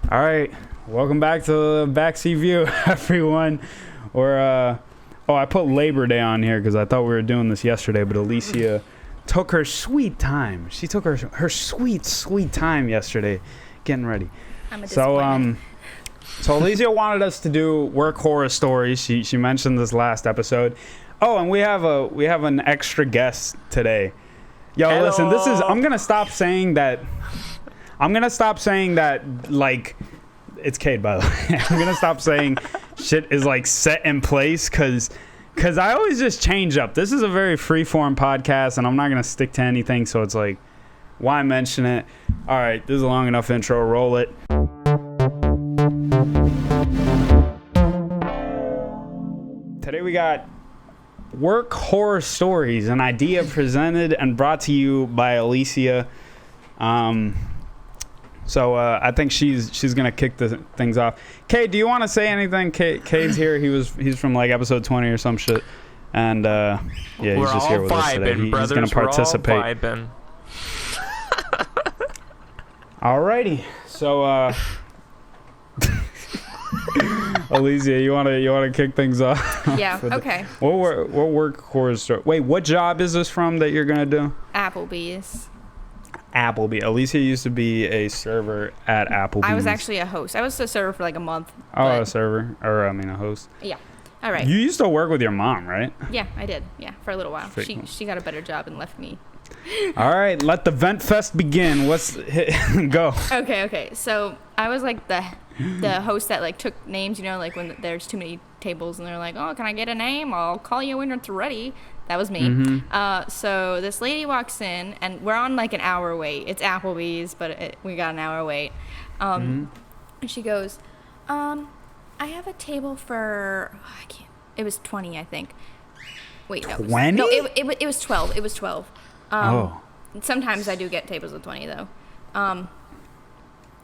All right, welcome back to the Backseat View, everyone. I put Labor Day on here because I thought we were doing this yesterday, but Alicia took her sweet time. She took her sweet time yesterday getting ready. I'm a disappointment. So Alicia wanted us to do work horror stories. She mentioned this last episode. Oh, and we have an extra guest today. Yo, Hello. Listen, I'm gonna stop saying that. Like, it's CADE, by the way. I'm gonna stop saying shit is like set in place because I always just change up. This is a very free-form podcast, and I'm not gonna stick to anything. So it's like, why mention it? All right, this is a long enough intro. Roll it. Today we got work horror stories, an idea presented and brought to you by Alicia. So I think she's gonna kick the things off. Cade, do you want to say anything? Cade's here. He's from like episode 20 or some shit, and yeah, he's We're just all here with us today. vibing, He's gonna participate. We're all vibing. Alrighty, so Alicia, you wanna kick things off? Yeah. Okay. What work horror story? Wait, what job is this from that you're gonna do? Applebee's. Applebee's. Alicia used to be a server at Applebee's. I was actually a host. I was a server for like a month. a server, or a host. Yeah. All right. You used to work with your mom, right? Yeah, I did. Yeah, for a little while. Pretty cool. She got a better job and left me. All right, let the vent fest begin. Go. Okay. So I was like the host that like took names. You know, like when there's too many tables and they're like, oh, can I get a name? I'll call you when it's ready. That was me. Mm-hmm. So this lady walks in, and we're on like an hour wait. It's Applebee's, but we got an hour wait. And she goes, I have a table for, it was 20, I think. Wait, no. 20? No, it was 12. It was 12. Oh. Sometimes I do get tables of 20, though.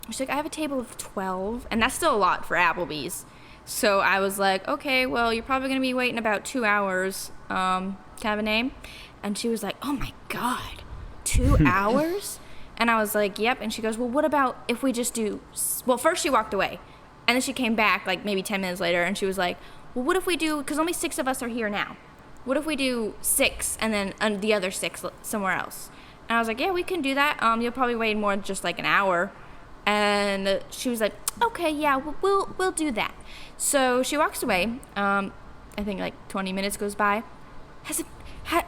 She's like, I have a table of 12, and that's still a lot for Applebee's. So I was like, okay, well, you're probably going to be waiting about 2 hours. Can I have a name? And she was like, oh my God, 2 hours? And I was like, yep. And she goes, well, what about if we just do, well, first she walked away. And then she came back like maybe 10 minutes later, and she was like, well, what if we do, because only 6 of us are here now. What if we do 6 and then the other 6 somewhere else? And I was like, yeah, we can do that. You'll probably wait more than just like an hour. And she was like, okay, yeah, we'll do that. So she walks away. I think like 20 minutes goes by.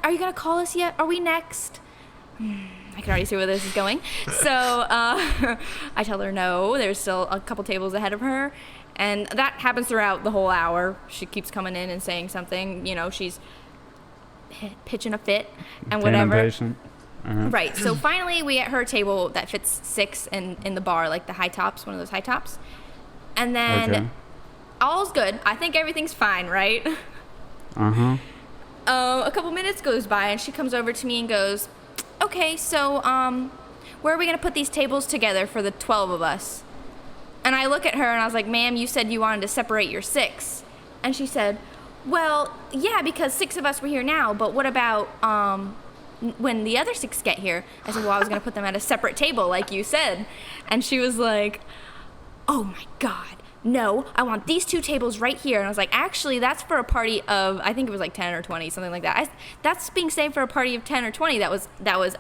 Are you going to call us yet? Are we next? I can already see where this is going. So I tell her no. There's still a couple tables ahead of her. And that happens throughout the whole hour. She keeps coming in and saying something. You know, she's pitching a fit and whatever. Impatient. Uh-huh. Right. So finally we at her table that fits 6 in the bar, like the high tops, one of those high tops. And then all's good. I think everything's fine, right? Uh-huh. A couple minutes goes by, and she comes over to me and goes, okay, so where are we going to put these tables together for the 12 of us? And I look at her, and I was like, ma'am, you said you wanted to separate your 6. And she said, well, yeah, because 6 of us were here now, but what about when the other 6 get here? I said, well, I was going to put them at a separate table, like you said. And she was like, oh, my God. No, I want these 2 tables right here. And I was like, actually, that's for a party of, I think it was like 10 or 20, something like that. That's being saved for a party of 10 or 20 that was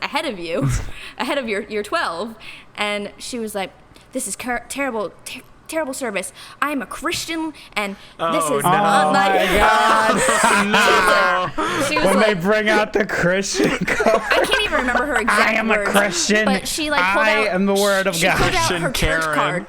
ahead of you, ahead of your 12. And she was like, this is terrible service. I am a Christian, and this is Oh my God. She was When like, they bring out the Christian card. I can't even remember her exact I am a words, Christian. but she like pulled I out, am the word of she God. pulled out her Christian church Karen. card.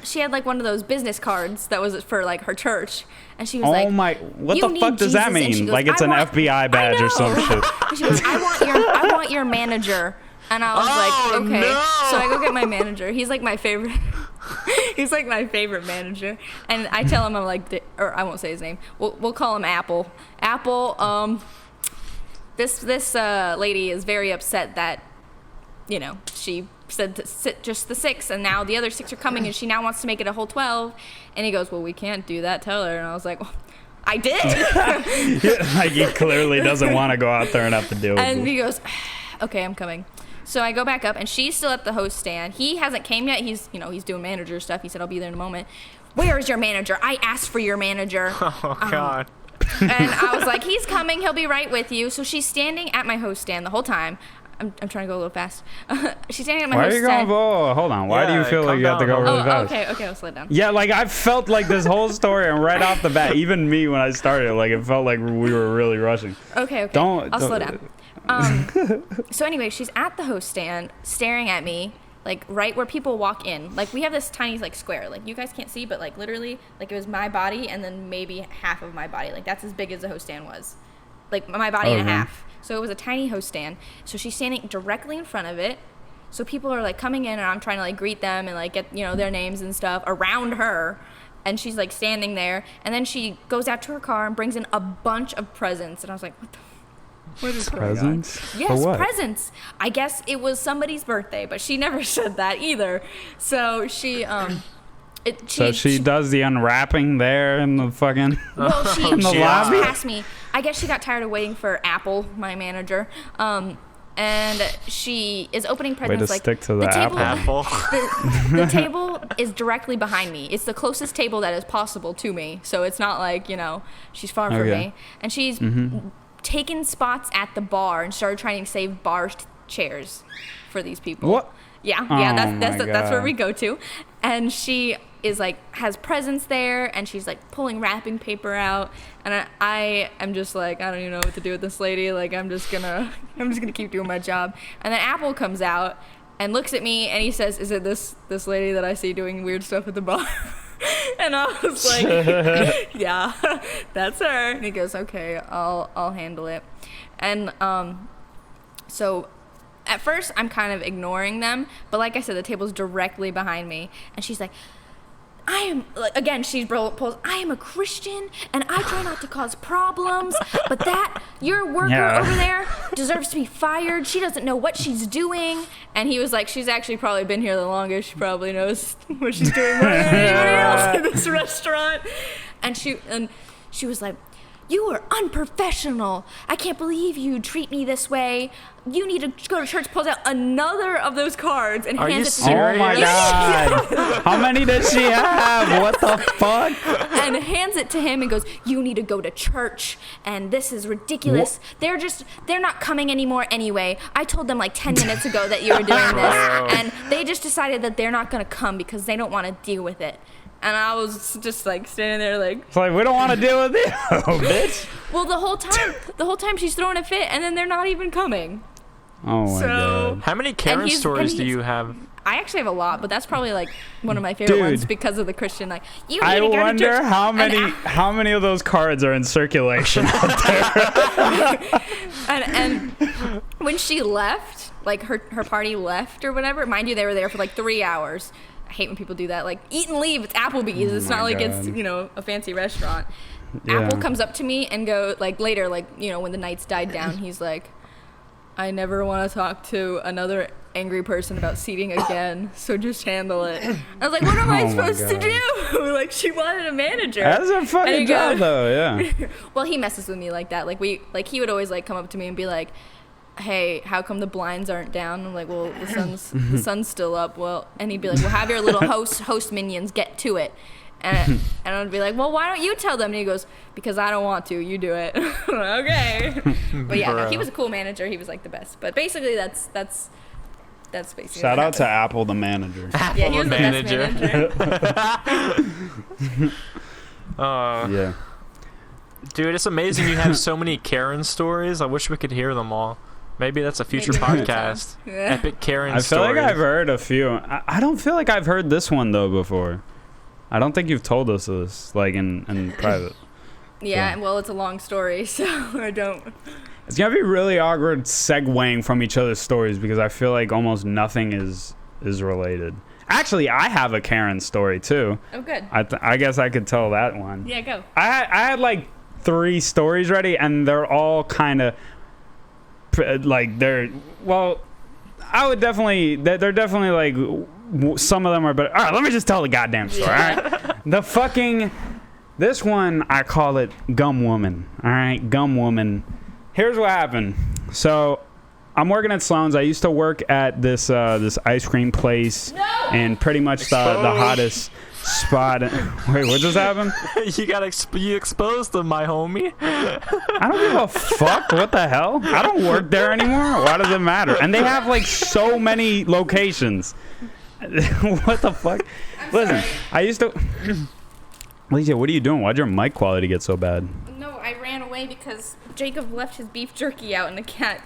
She had like one of those business cards that was for like her church, and she was Oh like, my! What "You the need fuck does that Jesus," and she mean? goes, Like it's an FBI badge or some shit. And she goes, I want your manager. And I was like, okay. no. So I go get my manager. He's like my favorite. He's like my favorite manager. And I tell him, I'm like, or I won't say his name. We'll call him Apple. Apple. This lady is very upset that, you know, she said to sit just the 6, and now the other 6 are coming, and she now wants to make it a whole 12. And he goes, well, we can't do that. Tell her. And I was like, well, I did. Like he clearly doesn't want to go out there and have to deal with And it. he goes, okay, I'm coming. So I go back up, and she's still at the host stand. He hasn't came yet. He's doing manager stuff. He said, I'll be there in a moment. Where is your manager? I asked for your manager. Oh, God. And I was like, he's coming. He'll be right with you. So she's standing at my host stand the whole time. I'm trying to go a little fast. She's standing at my host stand. Why are you going? Hold on. Why do you feel like you have to go really fast? Okay, I'll slow down. Yeah, like I felt like this whole story, and right off the bat, even me when I started, like it felt like we were really rushing. Okay. I'll slow down. So anyway, she's at the host stand, staring at me, like right where people walk in. Like we have this tiny like square, like you guys can't see, but like literally, like it was my body and then maybe half of my body. Like that's as big as the host stand was, like my body and a half. So it was a tiny host stand. So she's standing directly in front of it. So people are like coming in, and I'm trying to like greet them and like get their names and stuff around her. And she's like standing there, and then she goes out to her car and brings in a bunch of presents. And I was like, what is presents? Going on? Yes, presents. I guess it was somebody's birthday, but she never said that either. So she she does the unwrapping there in the fucking in the lobby. Past me. I guess she got tired of waiting for Apple, my manager. And she is opening presents. Way to like stick to the apple. The table is directly behind me. It's the closest table that is possible to me. So it's not like she's far from me. And she's taken spots at the bar and started trying to save bar chairs for these people. What? Yeah, that's where we go to. And she is like has presents there, and she's like pulling wrapping paper out, and I am just like, I don't even know what to do with this lady. Like I'm just gonna keep doing my job. And then Apple comes out and looks at me, and he says, "Is it this lady that I see doing weird stuff at the bar?" And I was like, "Yeah, that's her." And he goes, "Okay, I'll handle it." And so at first I'm kind of ignoring them, but like I said, the table's directly behind me, and she's like, I am, again, she pulls, I am a Christian, and I try not to cause problems, but your worker over there deserves to be fired. She doesn't know what she's doing. And he was like, she's actually probably been here the longest. She probably knows what she's doing more than anybody else in this restaurant. And she was like, you are unprofessional. I can't believe you treat me this way. You need to go to church. Pulls out another of those cards and hands it to him. Oh my God. How many does she have? What the fuck? And hands it to him and goes, you need to go to church. And this is ridiculous. They're not coming anymore anyway. I told them like 10 minutes ago that you were doing this. And they just decided that they're not going to come because they don't want to deal with it. And I was just like standing there like... It's like, we don't want to deal with it, bitch. Well, the whole time she's throwing a fit, and then they're not even coming. Oh my God. How many Karen stories do you have? I actually have a lot, but that's probably like one of my favorite ones because of the Christian. Like, you need to go to wonder church. how many of those cards are in circulation out there. and when she left, like her party left or whatever. Mind you, they were there for like 3 hours. I hate when people do that. Like, eat and leave. It's Applebee's. It's not like it's a fancy restaurant. Yeah. Apple comes up to me and go like later, like when the nights died down. He's like, I never want to talk to another angry person about seating again, so just handle it. I was like, what am I supposed to do? Like, she wanted a manager. That's a fucking job, though, yeah. Well, he messes with me like that. Like, he would always, like, come up to me and be like, hey, how come the blinds aren't down? I'm like, well, the sun's still up. Well, and he'd be like, well, have your little host minions get to it. And I'd be like, well, why don't you tell them? And he goes, because I don't want to. You do it. Okay. But yeah, no, he was a cool manager. He was like the best. But basically, that's basically. Shout out to Apple, the manager. Yeah, he was the best manager. Yeah. Dude, it's amazing you have so many Karen stories. I wish we could hear them all. Maybe that's a future podcast. Yeah. Epic Karen stories. I feel like I've heard a few. I don't feel like I've heard this one, though, before. I don't think you've told us this, like, in private. Yeah, so. Well, it's a long story, so I don't... It's going to be really awkward segueing from each other's stories because I feel like almost nothing is related. Actually, I have a Karen story, too. Oh, good. I guess I could tell that one. Yeah, go. I had, like, 3 stories ready, and they're all kind of, like, I would definitely... They're definitely, like... Some of them are better. All right, let me just tell the goddamn story. All right, this one I call it Gum Woman. All right, Gum Woman. Here's what happened. So, I'm working at Sloan's. I used to work at this ice cream place, and pretty much the hottest spot. Wait, what just happened? You exposed them, my homie. I don't give a fuck. What the hell? I don't work there anymore. Why does it matter? And they have like so many locations. What the fuck? Listen, I used to. Alicia, what are you doing? Why'd your mic quality get so bad? No, I ran away because Jacob left his beef jerky out and the cat.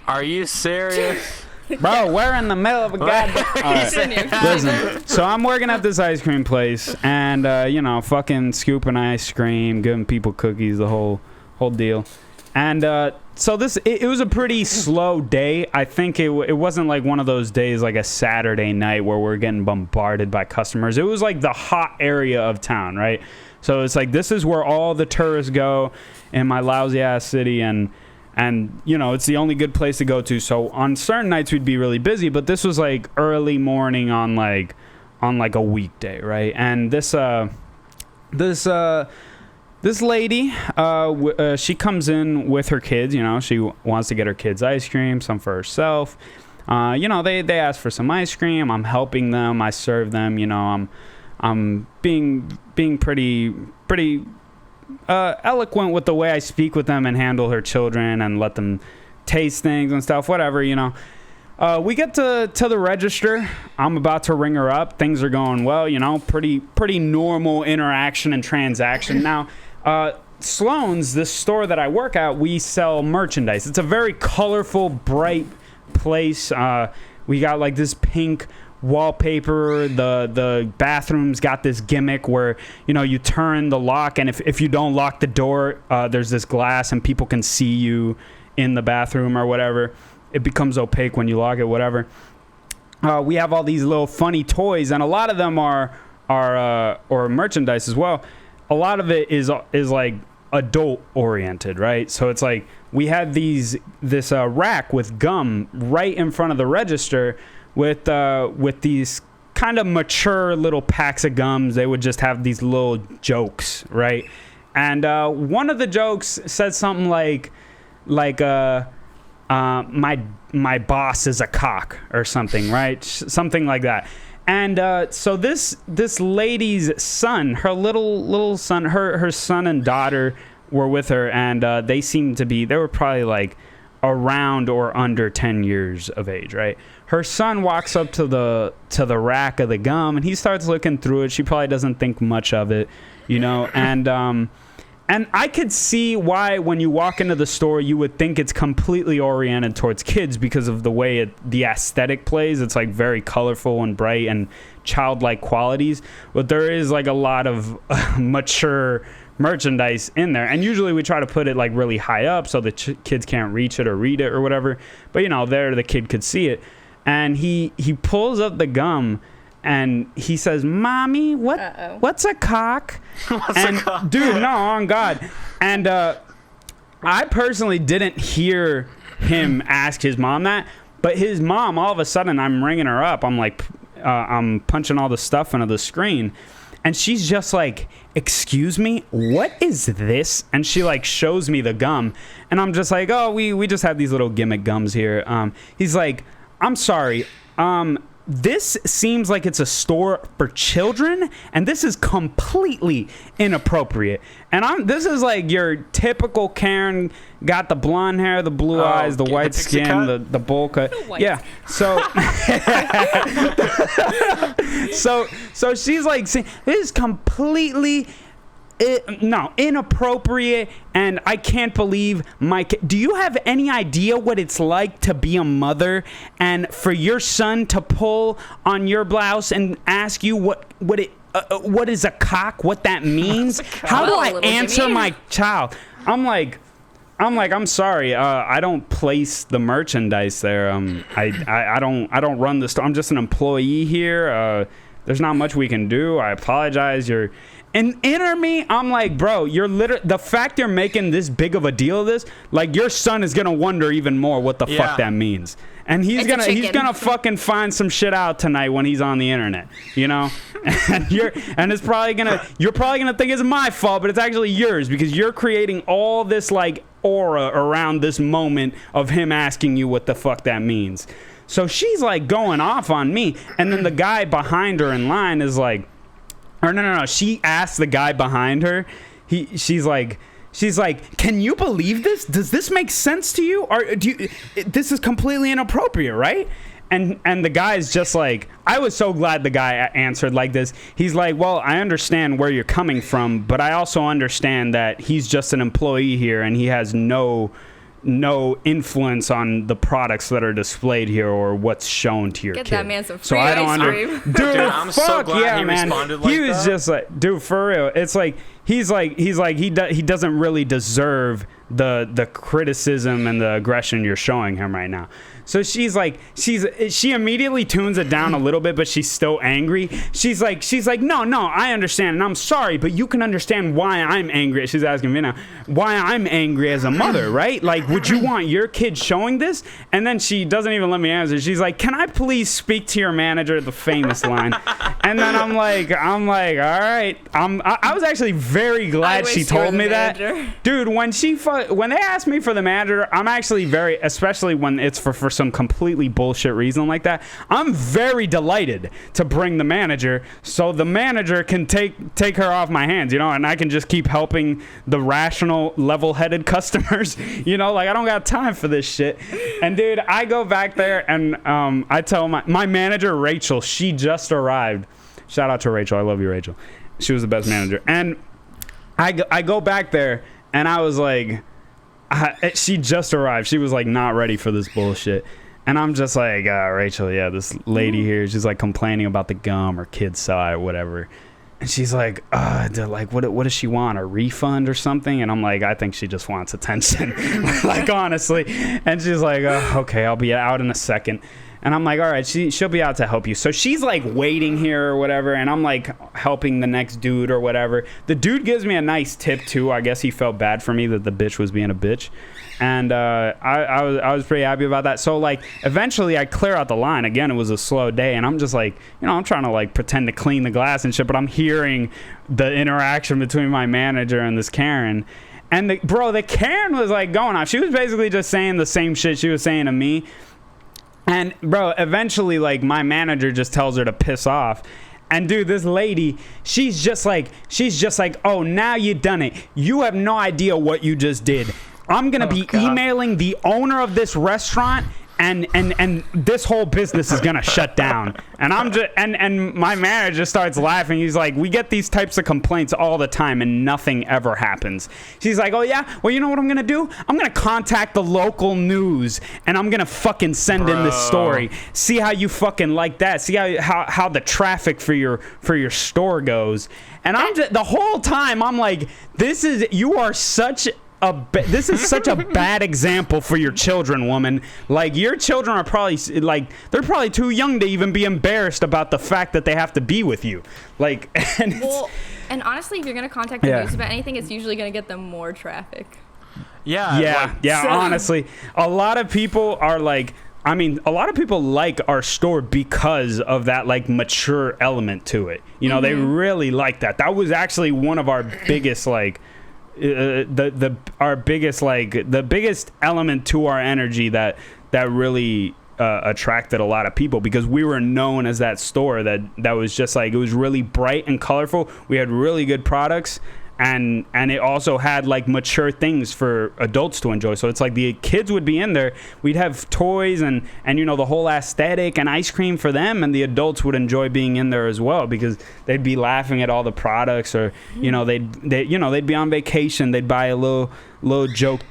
Are you serious? Bro, we're in the middle of a goddamn... Right. Listen, so I'm working at this ice cream place, and, fucking scooping ice cream, giving people cookies, the whole deal. And so it was a pretty slow day. I think it wasn't like one of those days like a Saturday night where we're getting bombarded by customers. It was like the hot area of town, right? So it's like this is where all the tourists go in my lousy ass city, and it's the only good place to go to. So on certain nights we'd be really busy, but this was like early morning on like a weekday, right? And this lady, she comes in with her kids. She wants to get her kids ice cream, some for herself. They ask for some ice cream. I'm helping them. I serve them. I'm being pretty eloquent with the way I speak with them and handle her children and let them taste things and stuff. Whatever. We get to the register. I'm about to ring her up. Things are going well. Pretty normal interaction and transaction now. Sloan's, this store that I work at, we sell merchandise. It's a very colorful, bright place. We got like this pink wallpaper. The bathroom's got this gimmick where you turn the lock, and if you don't lock the door, there's this glass and people can see you in the bathroom or whatever. It becomes opaque when you lock it, whatever. We have all these little funny toys, and a lot of them are merchandise as well. A lot of it is like adult oriented, right? So it's like we had this rack with gum right in front of the register with these kind of mature little packs of gums. They would just have these little jokes, right? And one of the jokes said something like my boss is a cock or something, right? Something like that. And so this lady's son, her little son, her son and daughter were with her, and they were probably like around or under 10 years of age, right? Her son walks up to the rack of the gum, and he starts looking through it. She probably doesn't think much of it, and I could see why when you walk into the store, you would think it's completely oriented towards kids because of the way the aesthetic plays. It's like very colorful and bright and childlike qualities. But there is like a lot of mature merchandise in there. And usually we try to put it like really high up so the kids can't reach it or read it or whatever. But, there the kid could see it. And he pulls up the gum. And he says, "Mommy, what's a cock?" What's a cock? Dude, no, on God. And I personally didn't hear him ask his mom that, but his mom, all of a sudden, I'm ringing her up. I'm like, I'm punching all the stuff into the screen, and she's just like, "Excuse me, what is this?" And she like shows me the gum, and I'm just like, "Oh, we just have these little gimmick gums here." He's like, "I'm sorry. This seems like it's a store for children, and this is completely inappropriate." And this is like your typical Karen, got the blonde hair, the blue eyes, the white skin, the bowl cut. Yeah. So, so she's like, "This is completely inappropriate, and I can't believe do you have any idea what it's like to be a mother and for your son to pull on your blouse and ask you what is a cock, what that means? How do I answer my child?" I'm like, "I'm sorry, I don't place the merchandise there. I don't run the store. I'm just an employee here. There's not much we can do. I apologize. And inner me, I'm like, bro, the fact you're making this big of a deal of this, like your son is gonna wonder even more what the fuck that means. And he's gonna fucking find some shit out tonight when he's on the internet, And you're probably gonna think it's my fault, but it's actually yours because you're creating all this like aura around this moment of him asking you what the fuck that means. So she's like going off on me, and then the guy behind her in line is like, or no, she asked the guy behind her, she's like, can you believe this? Does this make sense to you? Or this is completely inappropriate, right? And the guy's just like, I was so glad the guy answered like this. He's like, well, I understand where you're coming from, but I also understand that he's just an employee here and he has no influence on the products that are displayed here or what's shown to your kid. Get that man some free so I don't ice cream. Dude, I'm fuck so glad yeah, he man. responded like he was that. just like, dude, for real. It's like he doesn't really deserve the criticism and the aggression you're showing him right now. So she's like, she immediately tunes it down a little bit, but she's still angry. She's like, no, I understand, and I'm sorry, but you can understand why I'm angry. She's asking me now, why I'm angry as a mother, right? Like, would you want your kid showing this? And then she doesn't even let me answer. She's like, can I please speak to your manager, the famous line? And then I'm like, all right. I was actually very glad she told me that. Dude, when they asked me for the manager, I'm actually very, especially when it's for some completely bullshit reason like that, I'm very delighted to bring the manager so the manager can take her off my hands, and I can just keep helping the rational, level-headed customers, like I don't got time for this shit. And dude, I go back there and I tell my manager, Rachel, she just arrived. Shout out to Rachel. I love you, Rachel. She was the best manager. And I go back there and I was like, she just arrived. She was like not ready for this bullshit. And I'm just like, Rachel, yeah, this lady here, she's like complaining about the gum or kids saw it or whatever. And she's like, what does she want? A refund or something? And I'm like, I think she just wants attention. Like, honestly. And she's like, okay, I'll be out in a second. And I'm like, all right, she'll be out to help you. So she's like waiting here or whatever, and I'm like helping the next dude or whatever. The dude gives me a nice tip too. I guess he felt bad for me that the bitch was being a bitch. And I was pretty happy about that. So like eventually I clear out the line. Again, it was a slow day, and I'm just like, I'm trying to like pretend to clean the glass and shit, but I'm hearing the interaction between my manager and this Karen. And the Karen was like going off. She was basically just saying the same shit she was saying to me. And bro, eventually like my manager just tells her to piss off. And dude, this lady, she's just like, oh, now you done it. You have no idea what you just did. I'm gonna be emailing the owner of this restaurant, and this whole business is gonna shut down. And I'm just and my manager starts laughing. He's like, we get these types of complaints all the time and nothing ever happens. She's like, oh yeah, well, you know what I'm gonna do? I'm gonna contact the local news and I'm gonna fucking send in this story. See how you fucking like that. See how the traffic for your store goes. And I'm just, the whole time I'm like, this is such a bad example for your children, woman. Like, your children are probably like, they're probably too young to even be embarrassed about the fact that they have to be with you. Like, and honestly, if you're gonna contact the news about anything, it's usually gonna get them more traffic. Yeah. Honestly, a lot of people are like, a lot of people like our store because of that like mature element to it. They really like that. That was actually one of our biggest like. The biggest element to our energy that really attracted a lot of people, because we were known as that store that was just like, it was really bright and colorful. We had really good products, and it also had like mature things for adults to enjoy. So it's like the kids would be in there, we'd have toys and the whole aesthetic and ice cream for them, and the adults would enjoy being in there as well, because they'd be laughing at all the products, or they'd be on vacation, they'd buy a little joke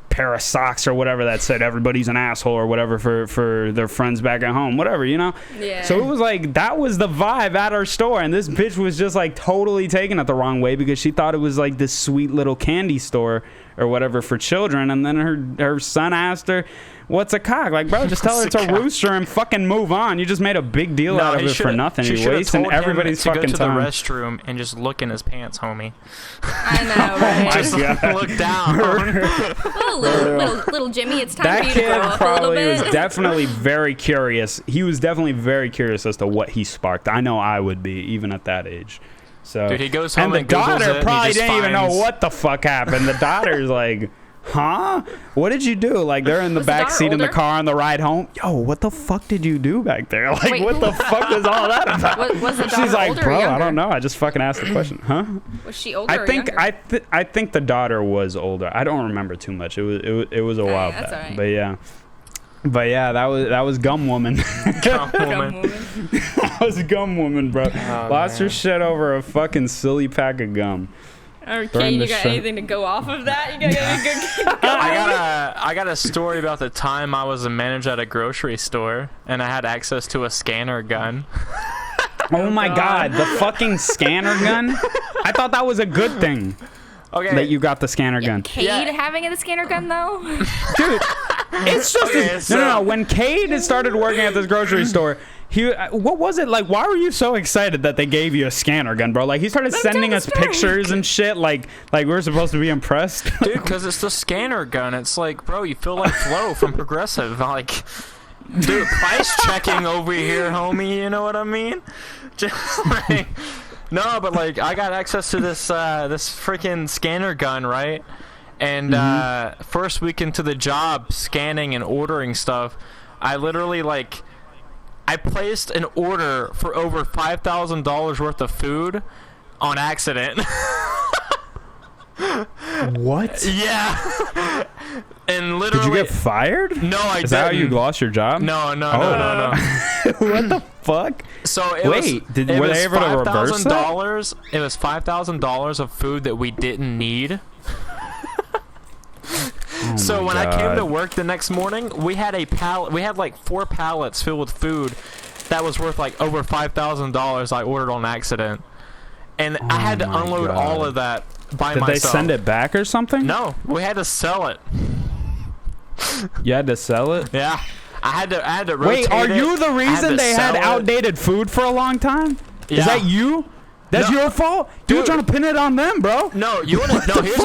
pair of socks or whatever that said everybody's an asshole or whatever for their friends back at home, whatever, Yeah. So it was like, that was the vibe at our store, and this bitch was just like totally taking it the wrong way because she thought it was like this sweet little candy store or whatever for children. And then her son asked her, what's a cock? Like, bro, just tell her it's a rooster and fucking move on. You just made a big deal out of it for nothing. You're wasting everybody's fucking time. Go to the restroom and just look in his pants, homie. I know, right? Just look down. little Jimmy, it's time for you to grow up a little bit. That kid probably was definitely very curious. He was definitely very curious as to what he sparked. I know I would be, even at that age. So, dude, he goes home and the Googles daughter it, probably and he just didn't even know finds- what the fuck happened. The daughter's like, huh? What did you do? Like, they're in the Was the back daughter seat in the older? car on the ride home. Yo, what the fuck did you do back there? Like, Wait, what the fuck was all that about? Was the She's daughter like, older or bro, I younger? don't know. I just fucking asked the question. Huh? Was she older I or think younger? I think the daughter was older. I don't remember too much. It was a while that's back. alright. But yeah, that was Gum Woman. Gum Dumb woman. woman. That was Gum Woman, bro. Lost her shit over a fucking silly pack of gum. Okay, you the got shirt. anything to go off of that? You got anything to go I got a story about the time I was a manager at a grocery store and I had access to a scanner gun. Oh my god, the fucking scanner gun? I thought that was a good thing Okay. that you got the scanner gun. Cade having the scanner gun though? Dude, it's just Okay, no. When Cade started working at this grocery store, what was it like? Why were you so excited that they gave you a scanner gun, bro? Like he started sending tell us the story. pictures and shit. Like we're supposed to be impressed. Dude, because it's the scanner gun. It's like, bro, you feel like Flo from Progressive. Like, dude, price checking over here, homie. You know what I mean? Just like, no, but like, I got access to this freaking scanner gun, right? And first week into the job, scanning and ordering stuff, I literally I placed an order for over $5,000 worth of food on accident. What? Yeah. And literally. Did you get fired? No, I didn't. Is that how you lost your job? No. What the fuck? So it Wait, was, were they able to reverse that? $5,000. It was $5,000 of food that we didn't need. Oh So my when I came God. to work the next morning, we had like 4 pallets filled with food that was worth like over $5,000 I ordered on accident. And I had to my unload God. all of that by Did myself. they send it back or something? No, we had to sell it. You had to sell it? Yeah. I had to rotate Wait, are it. you the I reason to they had sell it. outdated food for a long time? Yeah. Is that you? That's No. your fault? You were Dude. trying to pin it on them, bro. No, you want to? No, the here's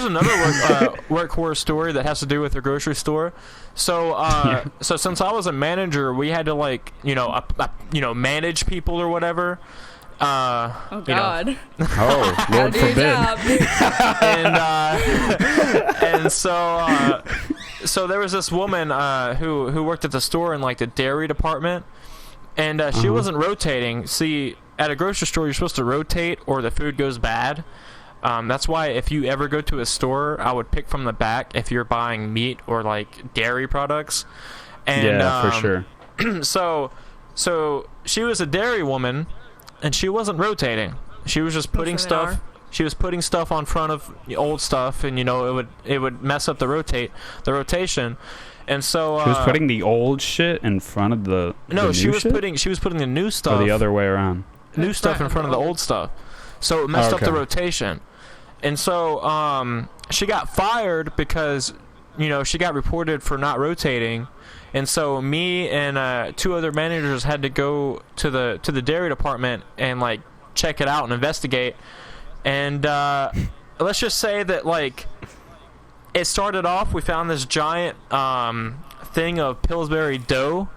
fuck? another work horror story that has to do with the grocery store. So, so since I was a manager, we had to manage people or whatever. Oh God. Oh, Gotta Lord do your forbid. job. And so there was this woman who worked at the store in like the dairy department, and she wasn't rotating. See, at a grocery store, you're supposed to rotate or the food goes bad. That's why if you ever go to a store, I would pick from the back if you're buying meat or like dairy products. And, Yeah, for sure. So she was a dairy woman, and she wasn't rotating. She was just putting sure they stuff. She was putting stuff on front of the old stuff, and it would mess up the rotation. And so She was putting the old shit in front of the no, the she new was shit? putting the new stuff Or the other way around. new stuff in front of the old stuff. So it messed up the Okay. rotation. And so she got fired because she got reported for not rotating. And so me and 2 other managers had to go to the dairy department and like check it out and investigate. And let's just say that like it started off, we found this giant thing of Pillsbury dough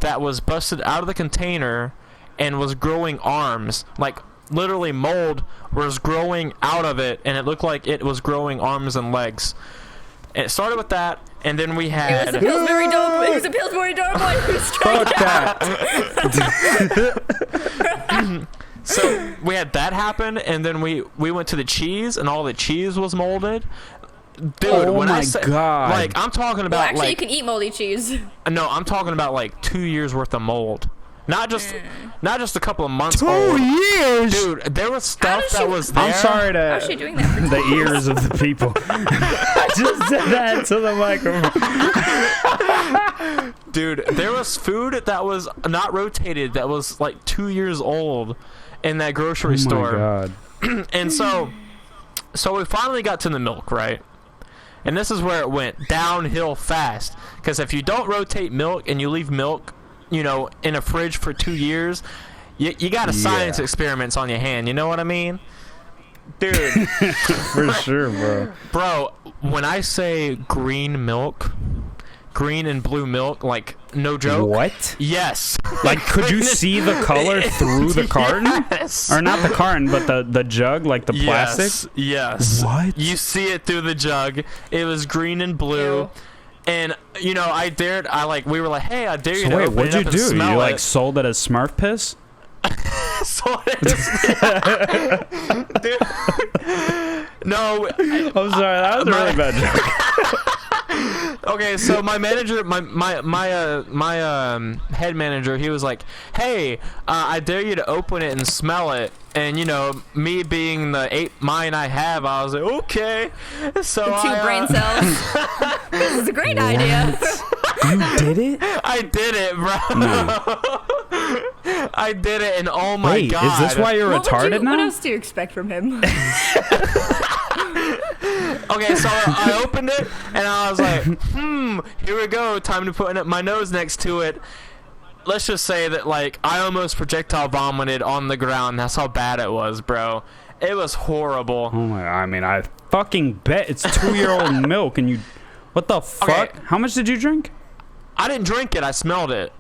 that was busted out of the container and was growing arms. Like literally mold was growing out of it, and it looked like it was growing arms and legs. And it started with that, and then we It had was a Pillsbury Door. It was a Pillsbury Door boy who was trying Fuck that. so we had that happen, and then we went to the cheese, and all the cheese was molded. Dude, Oh when my I say, God. like I'm talking Well, about actually, you like can eat moldy cheese. no, I'm talking about like 2 years worth of mold, not just a couple of months 2 old. years? Dude, there was stuff does that she- was there. I'm sorry How's she to doing that? For the ears of the people. I just said that to the microphone. Dude, there was food that was not rotated that was like 2 years old in that grocery store. Oh my God. And so we finally got to the milk, right? And this is where it went downhill fast. Because if you don't rotate milk and you leave milk, in a fridge for 2 years, you got a science experiments on your hand. You know what I mean? Dude. For sure, bro. Bro, when I say green milk, green and blue milk, like no joke. What? Yes. Like, could you see the color through the carton? Yes. Or not the carton, but the jug, like the plastic? Yes. What? You see it through the jug. It was green and blue. Ew. And, you know, we were like, hey, I dare you So to wait, open what'd it you up and do? smell You, it. like, sold it as Smurf piss? Sold it Dude. No. I'm sorry, that was a really bad joke. Okay, so my manager, my head manager, he was like, "Hey, I dare you to open it and smell it." And you know, me being the 8 mind I have, I was like, "Okay." So The 2 brain cells. This is a great idea. You did it? I did it, bro. No. I did it, and oh my Wait, god! is this why you're retarded now? What else do you expect from him? Okay, so I opened it, and I was like, here we go. Time to put my nose next to it. Let's just say that, like, I almost projectile vomited on the ground. That's how bad it was, bro. It was horrible. Oh my! I mean, I fucking bet it's 2-year-old milk, and you. What the fuck? Okay. How much did you drink? I didn't drink it. I smelled it.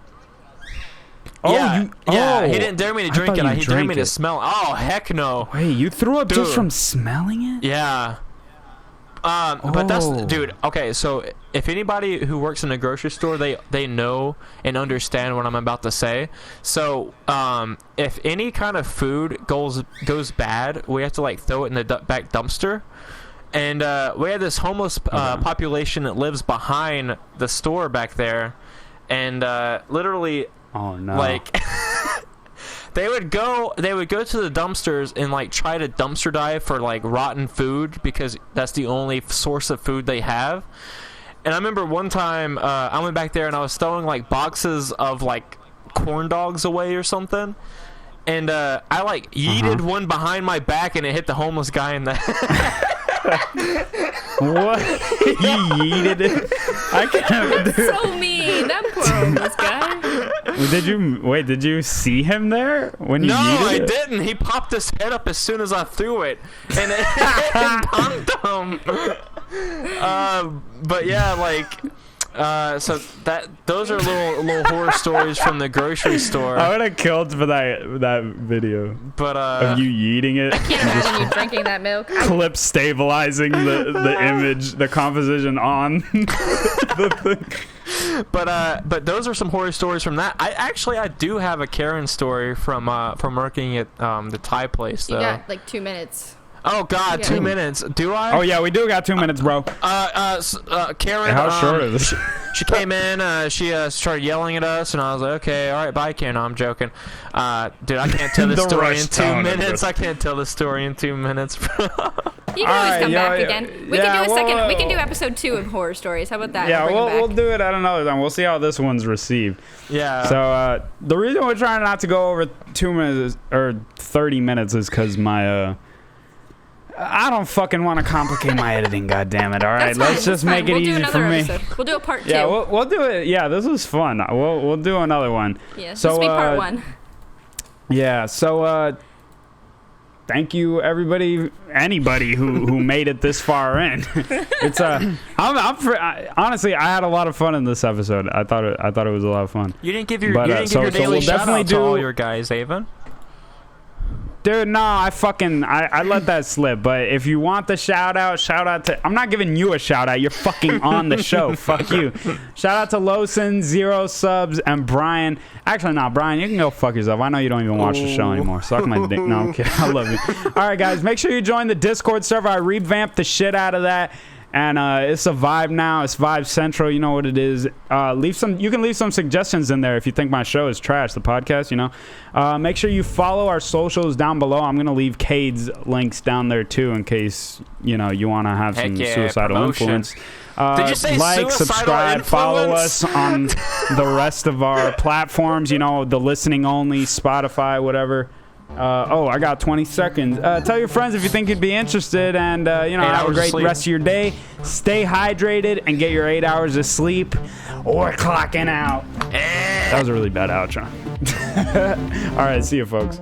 Oh, yeah, you. yeah. Oh, He didn't dare me to I drink thought it. you He dared drank me to it. smell it. Oh, heck no. Wait, you threw up Dude. just from smelling it? Yeah. But that's, Oh. dude. Okay, so if anybody who works in a grocery store, they know and understand what I'm about to say. So, if any kind of food goes bad, we have to like throw it in the back dumpster. And we have this homeless population that lives behind the store back there, and literally, Oh no! like. They would go to the dumpsters and like try to dumpster dive for like rotten food because that's the only source of food they have. And I remember one time I went back there and I was throwing like boxes of like corn dogs away or something. And I like yeeted one behind my back and it hit the homeless guy in the What? You yeeted it? I can't. So mean. That poor homeless guy. Did you see him there when you No, yeeted I it? didn't. He popped his head up as soon as I threw it, and it bumped him. But yeah, like, so those are little horror stories from the grocery store. I would have killed for that video But of you yeeting it. Can't imagine you drinking that milk. Clip stabilizing the image, the composition on the thing. But those are some horror stories from that. I do have a Karen story from working at the Thai place though. You got like 2 minutes. Oh God, Yeah. 2 minutes. Do I? Oh yeah, we do got 2 minutes, bro. Karen. How short is this? She came in. She started yelling at us, and I was like, "Okay, all right, bye, Karen." No, I'm joking. Dude, I can't tell this The story in rushed 2 tone of minutes. this. I can't tell this story in 2 minutes. You can always Alright, come yeah, back yeah, again. We yeah, can do a second. well, We can do episode 2 of horror stories. How about that? Yeah, bring 'em we'll back. do it at another time. We'll see how this one's received. Yeah. So the reason we're trying not to go over 2 minutes or 30 minutes is because my I don't fucking want to complicate my editing. God damn it! All right, That's fine, let's just that's fine. make it We'll do easy another for me. episode. We'll do a part 2. Yeah, we'll do it. Yeah, this was fun. We'll do another one. Yeah, so, this will be part 1. Yeah. So thank you anybody who made it this far in. It's honestly, I had a lot of fun in this episode. I thought it was a lot of fun. You didn't give your So daily we'll shout definitely out to do- all your guys, Avon. Dude, no, I let that slip. But if you want the shout out to, I'm not giving you a shout out. You're fucking on the show. Fuck you. Shout out to Lawson, 0 subs, and Brian. Actually, no, Brian, you can go fuck yourself. I know you don't even watch the show anymore. Suck my dick. No, I'm kidding. I love you. All right, guys, make sure you join the Discord server. I revamped the shit out of that. And it's a vibe now. It's Vibe Central. You know what it is. You can leave some suggestions in there if you think my show is trash, the podcast, you know. Make sure you follow our socials down below. I'm going to leave Cade's links down there, too, in case, you know, you want to have some suicidal promotion. influence. Did you say like, suicidal subscribe, follow influence? us on the rest of our platforms, you know, the listening only, Spotify, whatever. I got 20 seconds. Tell your friends if you think you'd be interested, and you know, have a great rest of your day. Stay hydrated and get your 8 hours of sleep, or clocking out. That was a really bad outro. All right, see you, folks.